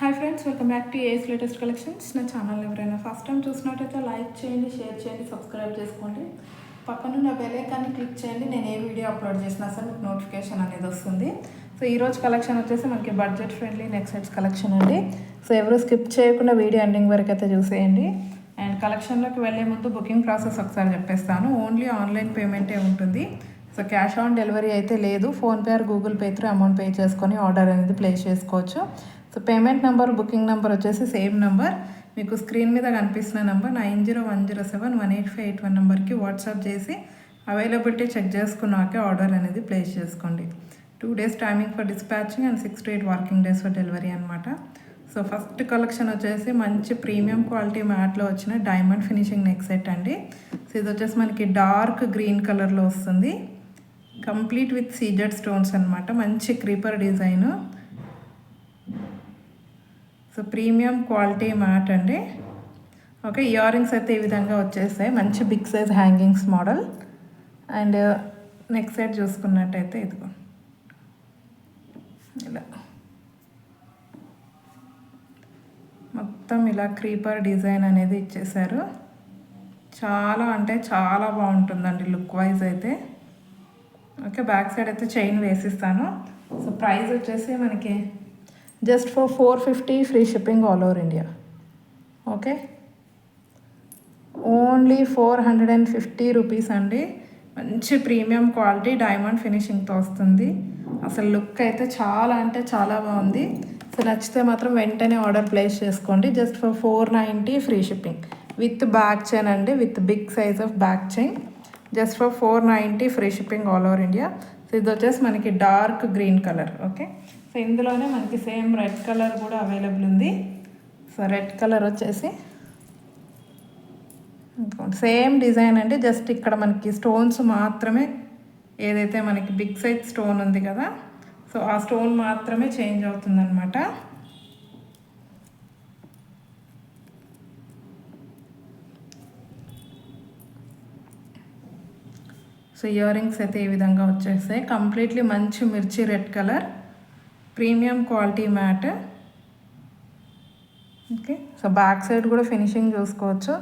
Hi friends, welcome back to AS latest collections. నా channel ఎవరైనా first time చూసినట్టయితే like చేయండి, షేర్ చేయండి, సబ్స్క్రైబ్ చేసుకోండి. పక్కన నా బెల్ ఐకాన్ని క్లిక్ చేయండి. నేను ఏ వీడియో అప్లోడ్ చేసినా సరే మీకు నోటిఫికేషన్ అనేది వస్తుంది. సో ఈరోజు కలెక్షన్ వచ్చేసి మనకి budget friendly neck sets collection అండి. సో ఎవరు స్కిప్ చేయకుండా వీడియో ఎండింగ్ వరకు అయితే చూసేయండి. అండ్ కలెక్షన్లోకి వెళ్ళే ముందు బుకింగ్ ప్రాసెస్ ఒకసారి చెప్పేస్తాను. ఓన్లీ ఆన్లైన్ పేమెంటే ఉంటుంది. సో క్యాష్ ఆన్ డెలివరీ అయితే లేదు. PhonePe are Google pay through amount pay చేసుకొని ఆర్డర్ అనేది ప్లేస్ చేసుకోవచ్చు. So payment number, booking number వచ్చేసి సేమ్ నెంబర్, మీకు స్క్రీన్ మీద కనిపిస్తున్న నెంబర్ 9010718581 నెంబర్కి వాట్సాప్ చేసి అవైలబిలిటీ చెక్ చేసుకున్నాకే ఆర్డర్ అనేది ప్లేస్ చేసుకోండి. 2 days timing for dispatching and 6 to 8 working days for delivery అనమాట. సో ఫస్ట్ కలెక్షన్ వచ్చేసి మంచి ప్రీమియం క్వాలిటీ మ్యాట్లో వచ్చిన డైమండ్ ఫినిషింగ్ నెక్ సెట్ అండి. సో ఇది వచ్చేసి మనకి డార్క్ గ్రీన్ కలర్లో వస్తుంది, కంప్లీట్ విత్ సీజెడ్ స్టోన్స్ అనమాట. మంచి creeper design. So premium quality matte అండి. ఓకే, ఇయర్ రింగ్స్ అయితే ఈ విధంగా వచ్చేస్తాయి. మంచి big size hangings model. And next side చూసుకున్నట్టయితే ఇదిగో ఇలా మొత్తం ఇలా క్రీపర్ డిజైన్ అనేది ఇచ్చేసారు. చాలా అంటే చాలా బాగుంటుందండి లుక్ వైజ్ అయితే. ఓకే, బ్యాక్ సైడ్ అయితే చైన్ వేసిస్తాను. సో ప్రైస్ వచ్చేసి మనకి just for 450, free shipping all over India. Okay, only 450 rupees అండి. మంచి ప్రీమియం క్వాలిటీ డైమండ్ ఫినిషింగ్తో వస్తుంది. అసలు లుక్ అయితే చాలా అంటే చాలా బాగుంది. సో నచ్చితే మాత్రం వెంటనే ఆర్డర్ ప్లేస్ చేసుకోండి. Just for 490 free shipping with back chain అండి, with big size of back chain. Just for 490 free shipping all over India. So ఇది వచ్చేసి మనకి dark green colour. Okay, so ఇందులోనే మనకి సేమ్ రెడ్ కలర్ కూడా available ఉంది. So red colour వచ్చేసి same design అండి. జస్ట్ ఇక్కడ మనకి స్టోన్స్ మాత్రమే, ఏదైతే మనకి బిగ్ సైజ్ స్టోన్ ఉంది కదా, సో ఆ స్టోన్ మాత్రమే చేంజ్ అవుతుందన్నమాట. సో ఇయర్ రింగ్స్ అయితే ఈ విధంగా వచ్చేస్తాయి. కంప్లీట్లీ మంచి మిర్చి red colour, premium quality matte. Okay, so back side కూడా ఫినిషింగ్ చూసుకోవచ్చు.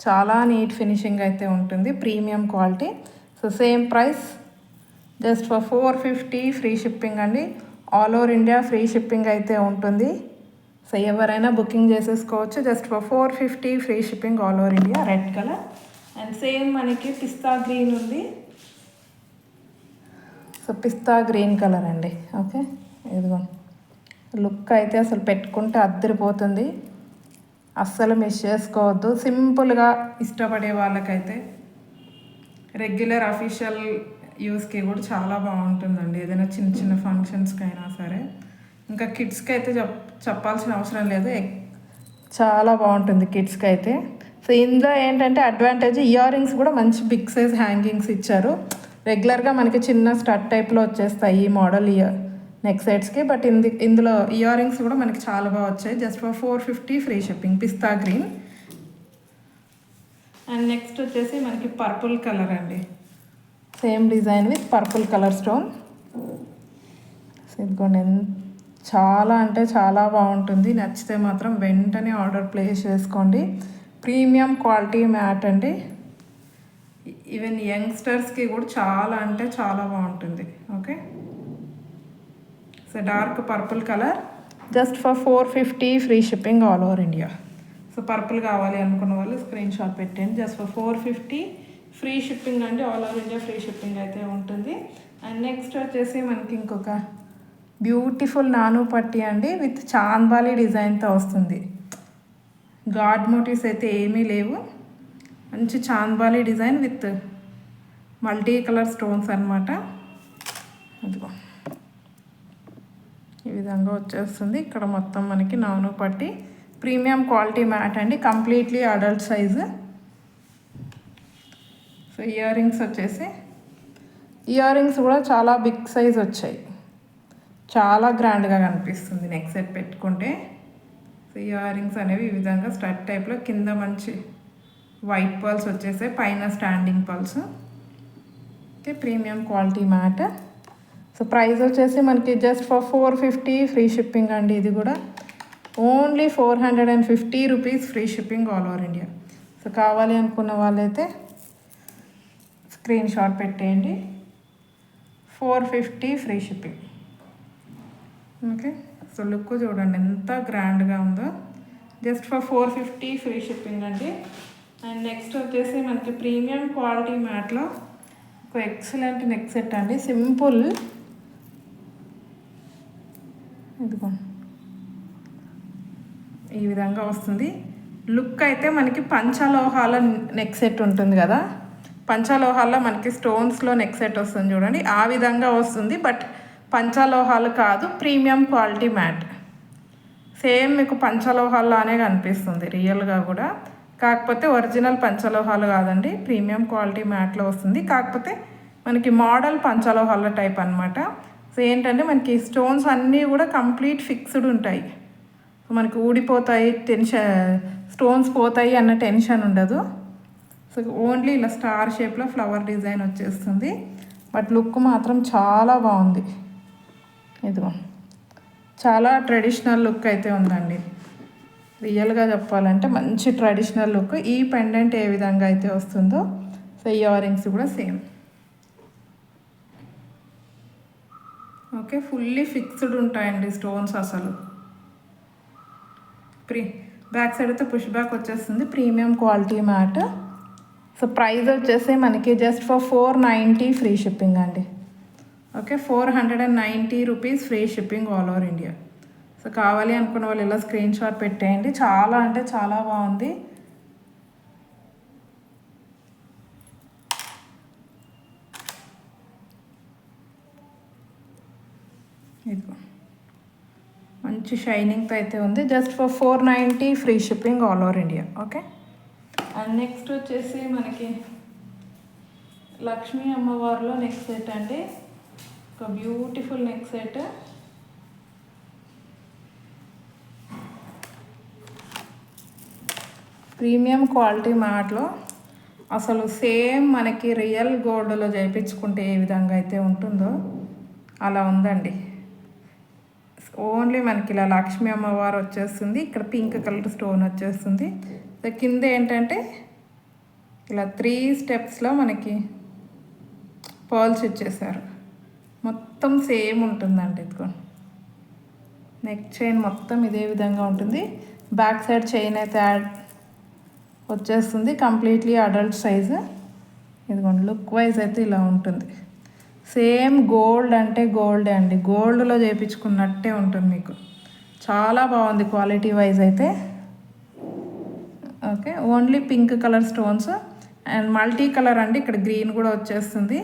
చాలా నీట్ ఫినిషింగ్ అయితే ఉంటుంది, premium quality. So same price, just for 450 free shipping అండి. All over India free shipping అయితే ఉంటుంది. సో ఎవరైనా బుకింగ్ చేసేసుకోవచ్చు. Just for 450 free shipping all over India. Red colour and same మనకి పిస్తా గ్రీన్ ఉంది. సో పిస్తా గ్రీన్ కలర్ అండి. ఓకే, ఇదిగో లుక్ అయితే అసలు పెట్టుకుంటే అద్దరిపోతుంది. అస్సలు మిస్ చేసుకోవద్దు. సింపుల్గా ఇష్టపడే వాళ్ళకైతే రెగ్యులర్ అఫీషియల్ యూస్కి కూడా చాలా బాగుంటుందండి. ఏదైనా చిన్న చిన్న ఫంక్షన్స్కి అయినా సరే. ఇంకా కిడ్స్కి అయితే చెప్పాల్సిన అవసరం లేదు, చాలా బాగుంటుంది కిడ్స్కి అయితే. సో ఇందులో ఏంటంటే అడ్వాంటేజ్, ఇయర్ రింగ్స్ కూడా మంచి బిగ్ సైజ్ హ్యాంగింగ్స్ ఇచ్చారు. రెగ్యులర్గా మనకి చిన్న స్టడ్ టైప్లో వచ్చేస్తాయి ఈ మోడల్ నెక్ సెట్స్కి, బట్ ఇందులో ఇయర్ రింగ్స్ కూడా మనకి చాలా బాగా వచ్చాయి. Just for 450 free shipping. Pista green and next వచ్చేసి మనకి పర్పుల్ కలర్ అండి. Same design with purple colour stone. ఇదిగోండి, చాలా అంటే చాలా బాగుంటుంది. నచ్చితే మాత్రం వెంటనే ఆర్డర్ ప్లేస్ చేసుకోండి. ప్రీమియం క్వాలిటీ మ్యాట్ అండి. ఈవెన్ యంగ్స్టర్స్కి కూడా చాలా అంటే చాలా బాగుంటుంది. Okay, so dark purple colour, just for 450 free shipping all over India. So purple కావాలి అనుకున్న వాళ్ళు స్క్రీన్ షాట్ పెట్టండి. జస్ట్ ఫర్ 450 ఫ్రీ షిప్పింగ్ అండి. All over India free shipping అయితే ఉంటుంది. అండ్ నెక్స్ట్ వచ్చేసి మనకి ఇంకొక బ్యూటిఫుల్ నాను పట్టి అండి, విత్ చాంద్బాలి డిజైన్తో వస్తుంది. గాడ్ మోటివ్స్ అయితే ఏమీ లేవు. మంచి chandbali design with multi colour stones అనమాట. అదిగో ఈ విధంగా వచ్చేస్తుంది. ఇక్కడ మొత్తం మనకి నాను పట్టి ప్రీమియం క్వాలిటీ మ్యాట్ అండి, completely adult size. So ear rings వచ్చేసి, ఇయర్ రింగ్స్ కూడా చాలా బిగ్ సైజ్ వచ్చాయి. చాలా గ్రాండ్గా కనిపిస్తుంది నెక్ సెట్ పెట్టుకుంటే. సో ఇయర్ రింగ్స్ అనేవి ఈ విధంగా స్టడ్ టైప్లో, కింద మంచి వైట్ పర్ల్స్ వచ్చేసాయి, పైన standing pearls. Okay, premium quality mat. So price వచ్చేసి మనకి జస్ట్ ఫర్ 450 ఫ్రీ షిప్పింగ్ అండి. ఇది కూడా only 450 rupees free shipping all over India. So కావాలి అనుకున్న వాళ్ళైతే స్క్రీన్ షాట్ పెట్టేయండి. 450 free shipping. Okay, so look చూడండి ఎంత గ్రాండ్గా ఉందో. జస్ట్ ఫర్ 450 ఫ్రీ షిప్పింగ్ అండి. అండ్ నెక్స్ట్ వచ్చేసి మనకి ప్రీమియం క్వాలిటీ మ్యాట్లో ఒక ఎక్సలెంట్ నెక్ సెట్ అండి. సింపుల్, ఇదిగో ఈ విధంగా వస్తుంది. లుక్ అయితే మనకి పంచలోహాల నెక్ సెట్ ఉంటుంది కదా, పంచలోహాల్లో మనకి స్టోన్స్లో నెక్ సెట్ వస్తుంది చూడండి, ఆ విధంగా వస్తుంది. బట్ పంచలోహాలు కాదు, ప్రీమియం క్వాలిటీ మ్యాట్. సేమ్ మీకు పంచలోహాల్లానే కనిపిస్తుంది రియల్గా కూడా, కాకపోతే ఒరిజినల్ పంచలోహాలు కాదండి, ప్రీమియం క్వాలిటీ మ్యాట్లో వస్తుంది. కాకపోతే మనకి మోడల్ పంచలోహాల టైప్ అనమాట. సో ఏంటంటే మనకి స్టోన్స్ అన్నీ కూడా కంప్లీట్ ఫిక్స్డ్ ఉంటాయి. మనకి ఊడిపోతాయి, స్టోన్స్ పోతాయి అన్న టెన్షన్ ఉండదు. సో ఓన్లీ ఇలా స్టార్ షేప్లో ఫ్లవర్ డిజైన్ వచ్చేస్తుంది. బట్ లుక్ మాత్రం చాలా బాగుంది. ఇదిగో చాలా ట్రెడిషనల్ లుక్ అయితే ఉందండి. రియల్గా చెప్పాలంటే మంచి ట్రెడిషనల్ లుక్. ఈ పెండెంట్ ఏ విధంగా అయితే వస్తుందో, సో ఇయర్ రింగ్స్ కూడా సేమ్. ఓకే, ఫుల్లీ ఫిక్స్డ్ ఉంటాయండి స్టోన్స్. అసలు బ్యాక్ సైడ్ అయితే పుష్ బ్యాక్ వచ్చేస్తుంది. Premium quality mat. So price వచ్చేసి మనకి జస్ట్ ఫర్ 490 ఫ్రీ షిప్పింగ్ అండి. Okay, 490 rupees free shipping all over India. So కావాలి అనుకున్న వాళ్ళు ఇలా స్క్రీన్ షాట్ పెట్టేయండి. చాలా అంటే చాలా బాగుంది. ఇదిగో మంచి షైనింగ్తో అయితే ఉంది. Just for 490 free shipping all over India. Okay, and next వచ్చేసి మనకి లక్ష్మీ అమ్మవారిలో నెక్ సెట్ అండి. ఒక beautiful neck set. Premium quality మ్యాట్లో అసలు సేమ్ మనకి రియల్ గోల్డ్లో చేయించుకుంటే ఏ విధంగా అయితే ఉంటుందో అలా ఉందండి. ఓన్లీ మనకి ఇలా లక్ష్మీ అమ్మవారు వచ్చేస్తుంది. ఇక్కడ పింక్ కలర్ స్టోన్ వచ్చేస్తుంది. సో కింద ఏంటంటే ఇలా 3 స్టెప్స్లో మనకి పర్ల్స్ ఇచ్చేసారు. మొత్తం సేమ్ ఉంటుందండి. ఇదిగో నెక్ చైన్ మొత్తం ఇదే విధంగా ఉంటుంది. బ్యాక్ సైడ్ చైన్ అయితే యాడ్ వచ్చేస్తుంది. Completely adult size. ఇదిగోండి లుక్ వైజ్ అయితే ఇలా ఉంటుంది. సేమ్ గోల్డ్ అంటే గోల్డే అండి, గోల్డ్లో చేయించుకున్నట్టే ఉంటుంది మీకు. చాలా బాగుంది క్వాలిటీ వైజ్ అయితే. Okay, only pink colour stones and multi colour అండి. ఇక్కడ గ్రీన్ కూడా వచ్చేస్తుంది.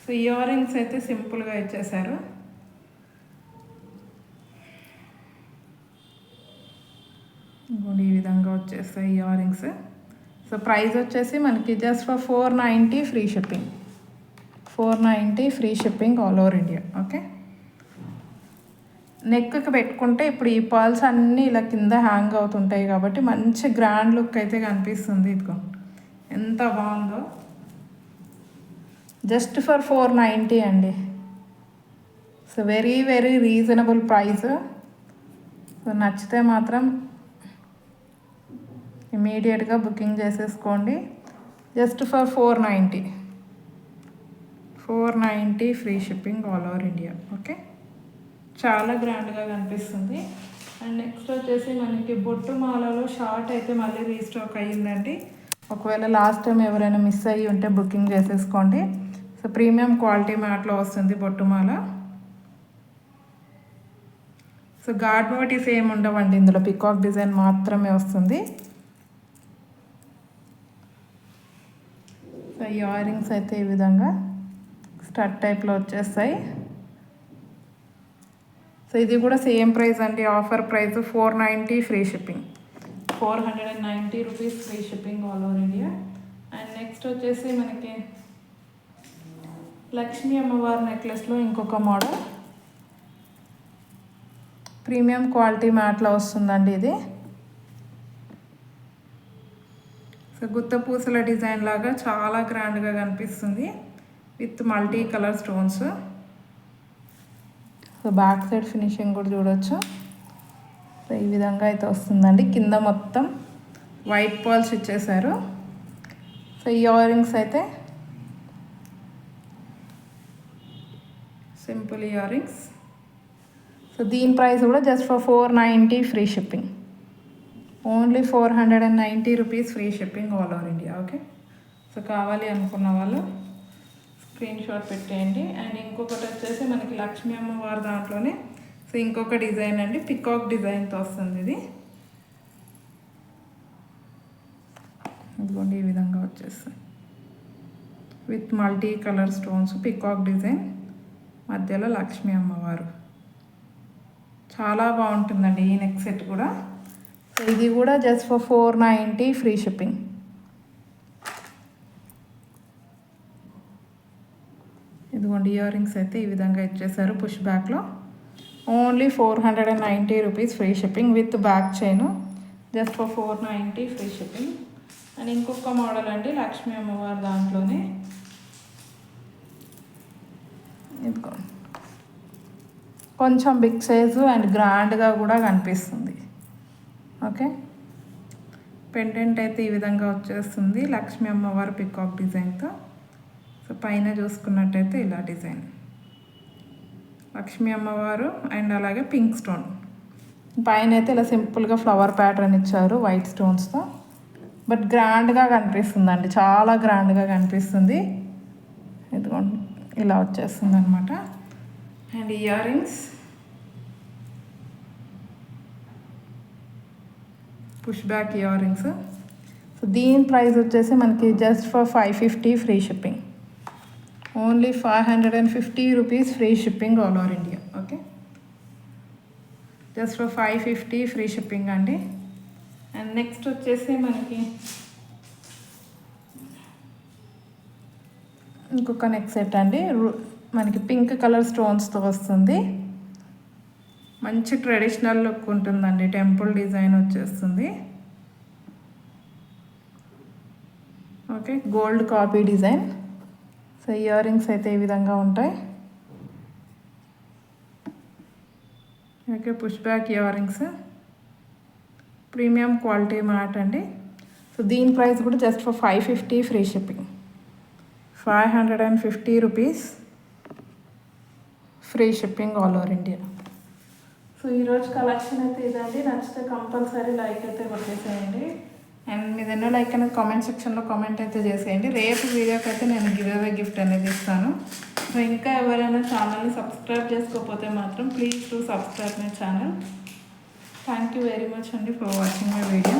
సో ఇయర్ రింగ్స్ అయితే సింపుల్గా ఇచ్చేసారు. ఈ విధంగా వచ్చేస్తాయి ఇయర్ రింగ్స్. సో ప్రైస్ వచ్చేసి మనకి just for 490 free shipping. 490 free shipping all over India. Okay, నెక్కి పెట్టుకుంటే ఇప్పుడు ఈ పర్ల్స్ అన్నీ ఇలా కింద హ్యాంగ్ అవుతుంటాయి కాబట్టి మంచి గ్రాండ్ లుక్ అయితే కనిపిస్తుంది. ఇదిగో ఎంత బాగుందో. జస్ట్ ఫర్ 490 అండి. So very very reasonable price. So నచ్చితే మాత్రం ఇమీడియట్గా బుకింగ్ చేసేసుకోండి. Just for 490 free shipping all over India. Okay, చాలా గ్రాండ్గా కనిపిస్తుంది. అండ్ నెక్స్ట్ వచ్చేసి మనకి బొట్టు మాలలో షార్ట్ అయితే మళ్ళీ రీస్టాక్ అయ్యిందండి. ఒకవేళ లాస్ట్ టైం ఎవరైనా మిస్ అయ్యి ఉంటే బుకింగ్ చేసేసుకోండి. సో ప్రీమియం క్వాలిటీ మ్యాట్లో వస్తుంది బొట్టుమాల. సో గాడ్ మోటివ్స్ ఏమి ఉండవండి ఇందులో, పికాక్ డిజైన్ మాత్రమే వస్తుంది. సో ఇయర్ రింగ్స్ అయితే ఈ విధంగా స్టడ్ టైప్లో వచ్చేస్తాయి. సో ఇది కూడా సేమ్ ప్రైస్ అండి, offer price 490 free shipping. 490 rupees free shipping all over India. And next వచ్చేసి మనకి లక్ష్మీ అమ్మవారి నెక్లెస్లో ఇంకొక మోడల్ ప్రీమియం క్వాలిటీ మ్యాట్లో వస్తుందండి ఇది. సో గుత్త పూసల డిజైన్ లాగా చాలా గ్రాండ్గా కనిపిస్తుంది with multi colour stones. So back side finishing కూడా చూడొచ్చు. సో ఈ విధంగా అయితే వస్తుందండి. కింద మొత్తం వైట్ పాల్స్ ఇచ్చేసారు. సో ఇయర్ రింగ్స్ అయితే సింపుల్ ఇయర్ రింగ్స్. సో దీని ప్రైస్ కూడా just for 490 free shipping. Only 490 rupees free shipping all over India. Okay, so కావాలి అనుకున్న వాళ్ళు స్క్రీన్ షాట్ పెట్టేయండి. అండ్ ఇంకొకటి వచ్చేసి మనకి లక్ష్మీ అమ్మవారి దాంట్లోనే సో ఇంకొక డిజైన్ అండి, పికాక్ డిజైన్తో వస్తుంది ఇది. ఇదిగోండి ఈ విధంగా వచ్చేస్తుంది with multi colour stones, peacock design, మధ్యలో లక్ష్మీ అమ్మవారు. చాలా బాగుంటుందండి ఈ నెక్ సెట్ కూడా. సో ఇది కూడా జస్ట్ ఫర్ 490 ఫ్రీ షిప్పింగ్. ఇదిగోండి ఇయర్ రింగ్స్ అయితే ఈ విధంగా ఇచ్చేసారు పుష్ బ్యాక్లో. Only 490 rupees free shipping with back chain, just for 490 free shipping. And ఇంకొక మోడల్ అండి లక్ష్మీ అమ్మవారి దాంట్లోనే. ఇదిగో కొంచెం బిగ్ సైజు అండ్ గ్రాండ్గా కూడా కనిపిస్తుంది. ఓకే, పెండెంట్ అయితే ఈ విధంగా వచ్చేస్తుంది లక్ష్మీ అమ్మవారి పికాక్ డిజైన్తో. సో పైన చూసుకున్నట్టయితే ఇలా డిజైన్ లక్ష్మీ అమ్మవారు అండ్ అలాగే పింక్ స్టోన్. పైన అయితే ఇలా సింపుల్గా ఫ్లవర్ ప్యాటర్న్ ఇచ్చారు వైట్ స్టోన్స్తో. బట్ గ్రాండ్గా కనిపిస్తుందండి, చాలా గ్రాండ్గా కనిపిస్తుంది. ఇదిగోండి ఇలా వచ్చేస్తుంది అనమాట. And ear rings push back ear rings. So దీని ప్రైస్ వచ్చేసి మనకి just for 550 free shipping. Only 550 rupees free shipping all over India. Okay, just for 550 free shipping అండి. అండ్ నెక్స్ట్ వచ్చేసి మనకి ఇంకొక నెక్ సెట్ అండి. మనకి పింక్ కలర్ స్టోన్స్తో వస్తుంది. మంచి ట్రెడిషనల్ లుక్ ఉంటుందండి, టెంపుల్ డిజైన్ వచ్చేస్తుంది. Okay, gold copy design. So year rings అయితే ఈ విధంగా ఉంటాయి. Okay, push back ear rings, premium quality matte అండి. సో దీని ప్రైస్ కూడా just for 550 free shipping. 550 rupees free shipping all over India. So ఈరోజు కలెక్షన్ అయితే ఇదండి. నచ్చితే కంపల్సరీ లైక్ అయితే కొట్టేసేయండి. అండ్ మీద ఎన్నో లైక్ అనేది కామెంట్ సెక్షన్లో కామెంట్ అయితే చేసేయండి. రేపు వీడియోకి అయితే నేను గివ్ అవే గిఫ్ట్ అనేది ఇస్తాను. సో ఇంకా ఎవరైనా ఛానల్ని సబ్స్క్రైబ్ చేసుకోకపోతే మాత్రం please to subscribe my channel. Thank you very much అండి ఫర్ వాచింగ్ మై వీడియో.